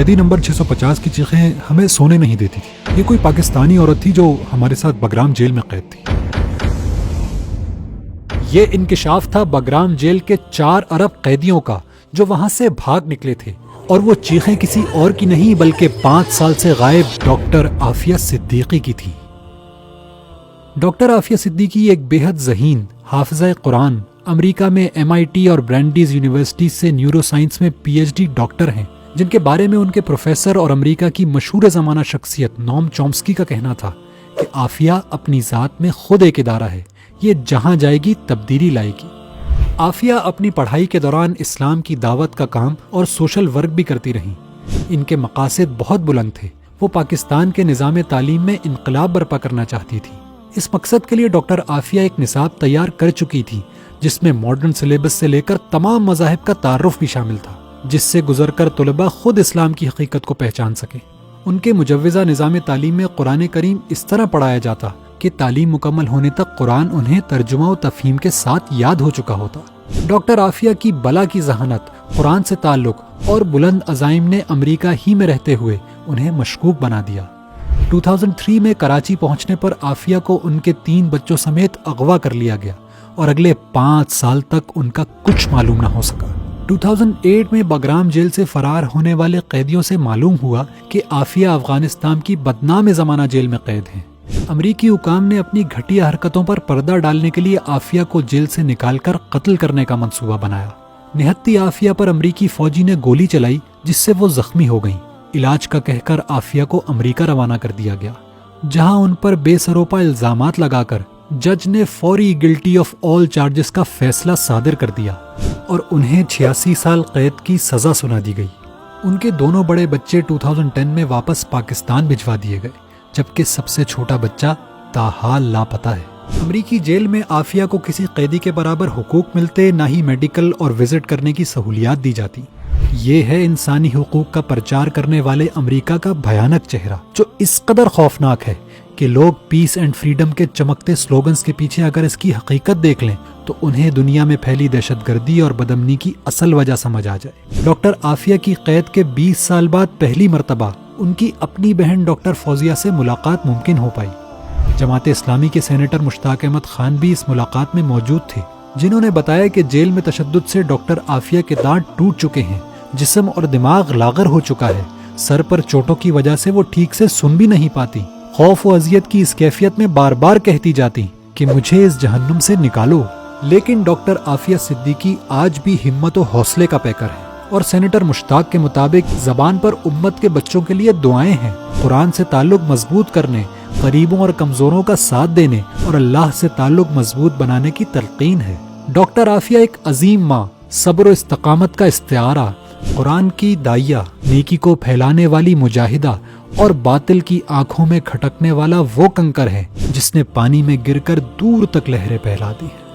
قیدی نمبر 650 کی چیخیں ہمیں سونے نہیں دیتی تھی. یہ کوئی پاکستانی عورت تھی جو ہمارے ساتھ بگرام جیل میں قید تھی. یہ انکشاف تھا بگرام جیل کے 4 ارب قیدیوں کا جو وہاں سے بھاگ نکلے تھے، اور وہ چیخیں کسی اور کی نہیں بلکہ 5 سال سے غائب ڈاکٹر عافیہ صدیقی کی تھی. ڈاکٹر عافیہ صدیقی ایک بے حد ذہین حافظہ قرآن، امریکہ میں MIT اور برینڈیز یونیورسٹی سے نیورو سائنس میں PhD ڈاکٹر ہیں، جن کے بارے میں ان کے پروفیسر اور امریکہ کی مشہور زمانہ شخصیت نوم چومسکی کا کہنا تھا کہ عافیہ اپنی ذات میں خود ایک ادارہ ہے، یہ جہاں جائے گی تبدیلی لائے گی. عافیہ اپنی پڑھائی کے دوران اسلام کی دعوت کا کام اور سوشل ورک بھی کرتی رہیں. ان کے مقاصد بہت بلند تھے. وہ پاکستان کے نظام تعلیم میں انقلاب برپا کرنا چاہتی تھی. اس مقصد کے لیے ڈاکٹر عافیہ ایک نصاب تیار کر چکی تھی جس میں ماڈرن سلیبس سے لے کر تمام مذاہب کا تعارف بھی شامل تھا، جس سے گزر کر طلباء خود اسلام کی حقیقت کو پہچان سکیں. ان کے مجوزہ نظام تعلیم میں قرآن کریم اس طرح پڑھایا جاتا کہ تعلیم مکمل ہونے تک قرآن انہیں ترجمہ و تفہیم کے ساتھ یاد ہو چکا ہوتا. ڈاکٹر عافیہ کی بلا کی ذہانت، قرآن سے تعلق اور بلند عزائم نے امریکہ ہی میں رہتے ہوئے انہیں مشکوک بنا دیا. 2003 میں کراچی پہنچنے پر عافیہ کو ان کے 3 بچوں سمیت اغوا کر لیا گیا اور اگلے 5 سال تک ان کا کچھ معلوم نہ ہو سکا. 2008 میں بگرام جیل سے فرار ہونے والے قیدیوں سے معلوم ہوا کہ عافیہ افغانستان کی بدنام زمانہ جیل میں قید ہیں. امریکی حکام نے اپنی گھٹیا حرکتوں پر پردہ ڈالنے کے لیے عافیہ کو جیل سے نکال کر قتل کرنے کا منصوبہ بنایا. نہتی عافیہ پر امریکی فوجی نے گولی چلائی جس سے وہ زخمی ہو گئیں. علاج کا کہہ کر عافیہ کو امریکہ روانہ کر دیا گیا، جہاں ان پر بے سروپا الزامات لگا کر جج نے فوری گلٹی آف آل چارجز کا فیصلہ صادر کر دیا اور انہیں 86 سال قید کی سزا سنا دی گئی. ان کے دونوں بڑے بچے 2010 میں واپس پاکستان بھجوا دیے گئے، جبکہ سب سے چھوٹا بچہ تاحال لاپتہ ہے. امریکی جیل میں عافیہ کو کسی قیدی کے برابر حقوق ملتے، نہ ہی میڈیکل اور وزٹ کرنے کی سہولیات دی جاتی. یہ ہے انسانی حقوق کا پرچار کرنے والے امریکہ کا بھیانک چہرہ، جو اس قدر خوفناک ہے کہ لوگ پیس اینڈ فریڈم کے چمکتے سلوگنز کے پیچھے اگر اس کی حقیقت دیکھ لیں تو انہیں دنیا میں پھیلی دہشت گردی اور بدامنی کی اصل وجہ سمجھ آ جائے. ڈاکٹر عافیہ کی قید کے 20 سال بعد پہلی مرتبہ ان کی اپنی بہن ڈاکٹر فوزیہ سے ملاقات ممکن ہو پائی. جماعت اسلامی کے سینیٹر مشتاق احمد خان بھی اس ملاقات میں موجود تھے، جنہوں نے بتایا کہ جیل میں تشدد سے ڈاکٹر عافیہ کے دانت ٹوٹ چکے ہیں، جسم اور دماغ لاغر ہو چکا ہے، سر پر چوٹوں کی وجہ سے وہ ٹھیک سے سن بھی نہیں پاتی. خوف و اذیت کی اس کیفیت میں بار بار کہتی جاتی کہ مجھے اس جہنم سے نکالو. لیکن ڈاکٹر عافیہ صدیقی آج بھی ہمت و حوصلے کا پیکر ہے، اور سینیٹر مشتاق کے مطابق زبان پر امت کے بچوں کے لیے دعائیں ہیں، قرآن سے تعلق مضبوط کرنے، غریبوں اور کمزوروں کا ساتھ دینے اور اللہ سے تعلق مضبوط بنانے کی تلقین ہے. ڈاکٹر عافیہ ایک عظیم ماں، صبر و استقامت کا استعارہ، قرآن کی داعیہ، نیکی کو پھیلانے والی مجاہدہ اور باطل کی آنکھوں میں کھٹکنے والا وہ کنکر ہے جس نے پانی میں گر کر دور تک لہریں پھیلا دی ہیں.